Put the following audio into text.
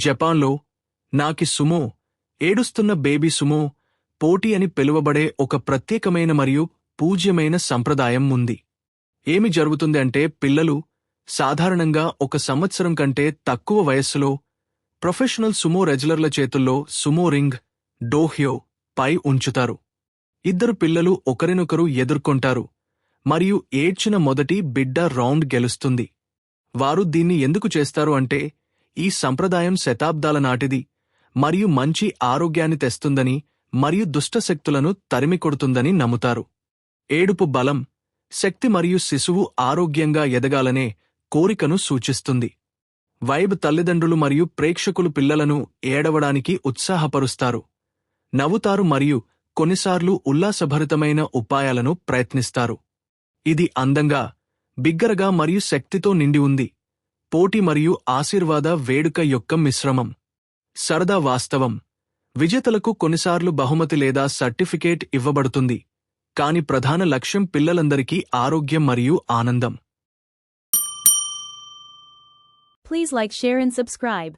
జపాన్లో నాకి సుమో, ఏడుస్తున్న బేబీ సుమో పోటీ అని పిలువబడే ఒక ప్రత్యేకమైన మరియు పూజ్యమైన సంప్రదాయం ఉంది. ఏమి జరుగుతుంది అంటే పిల్లలు సాధారణంగా 1 సంవత్సరం కంటే తక్కువ వయస్సులో ప్రొఫెషనల్ సుమో రెజ్లర్ల చేతుల్లో సుమో రింగ్, డోహ్యో పై ఉంచుతారు. ఇద్దరు పిల్లలు ఒకరినొకరు ఎదుర్కొంటారు మరియు ఏడ్చిన మొదటి బిడ్డ రౌండ్ గెలుస్తుంది. వారు దీన్ని ఎందుకు చేస్తారు అంటే ఈ సంప్రదాయం శతాబ్దాల నాటిది మరియు మంచి ఆరోగ్యాన్ని తెస్తుందని మరియు దుష్టశక్తులను తరిమికొడుతుందని నమ్ముతారు. ఏడుపు బలం, శక్తి మరియు శిశువు ఆరోగ్యంగా ఎదగాలనే కోరికను సూచిస్తుంది. వైబ్ తల్లిదండ్రులు మరియు ప్రేక్షకులు పిల్లలను ఏడవడానికి ఉత్సాహపరుస్తారు, నవ్వుతారు మరియు కొన్నిసార్లు ఉల్లాసభరితమైన ఉపాయాలను ప్రయత్నిస్తారు. ఇది అందంగా, బిగ్గరగా మరియు శక్తితో నిండి ఉంది. పోటీ మరియు ఆశీర్వాద వేడుక యొక్క మిశ్రమం. సరదా వాస్తవం. విజేతలకు కొన్నిసార్లు బహుమతి లేదా సర్టిఫికేట్ ఇవ్వబడుతుంది, కాని ప్రధాన లక్ష్యం పిల్లలందరికీ ఆరోగ్యం మరియు ఆనందం. Please like, share and subscribe.